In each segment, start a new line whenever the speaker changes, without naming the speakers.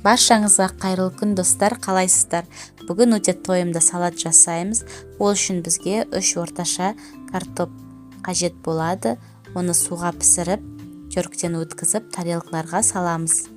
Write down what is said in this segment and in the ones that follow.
Баршаңызға қайырлы күн достар, қалайсыздар? Бүгін өте тойымды салат жасаймыз. Ол үшін бізге 3 орташа картоп қажет болады. Оны суға пісіріп, жөргіден өткізіп, тарелкаларға саламыз.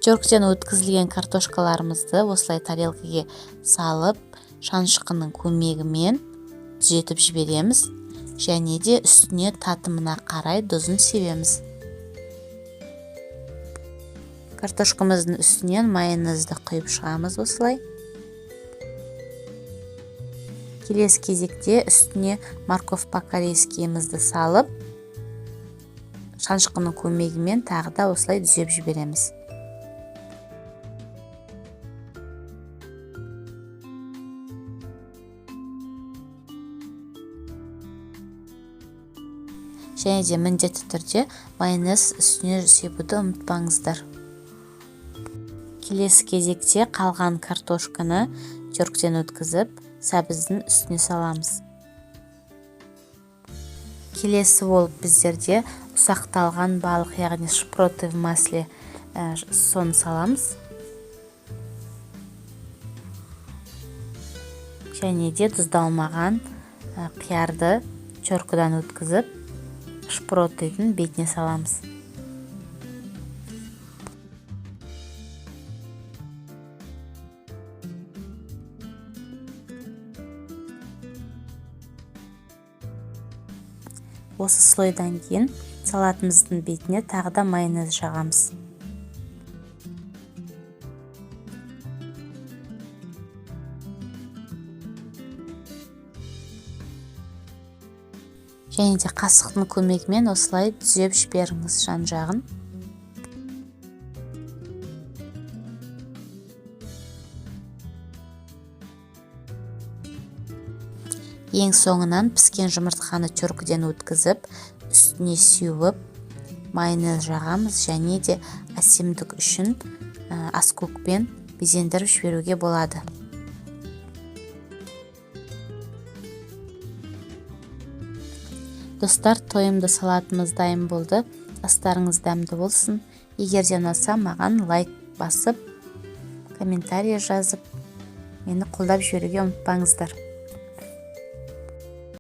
Жөргіден өткізілген картошкаларымызды осылай тарелкаға салып, шанышқының көмегімен түзетіп жібереміз. Және де үстіне татымына қарай тұзын себеміз. Картошкамыздың үстінен майонезді құйып шығамыз осылай. Келесі кезекте үстіне морковь по-корейскийімізді салып, шанышқының көмегімен тағы да осылай түзеп жібереміз. Және де міндетті түрде майонез үстіне себуді ұмытпаңыздар. Келесі кезекте қалған картошканы жөргіден өткізіп, сәбіздің үстіне саламыз. Келесі болып біздерде ұсақталған балық, яғни шпроты в масле, соны саламыз. Және де тұздалмаған қиярды жөргіден өткізіп, шпроттың бетіне саламыз. Осы слойдан кейін салатымыздың бетіне тағы да майонез жағамыз. Және де қасықтың көмегімен осылай түзеп жіберіңіз жан-жағын. Ең соңынан піскен жұмыртқаны жөргіден өткізіп, үстіне сеуіп, майонез жағамыз. Және де әсемдік үшін аскөкпен безендіріп жіберуге болады. Достар, тойымды салатымыз дайын болды. Астарыңыз дәмді болсын. Егер де ұнаса, маған лайк басып, комментарий жазып, мені қолдап жіберуге ұмытпаңыздар.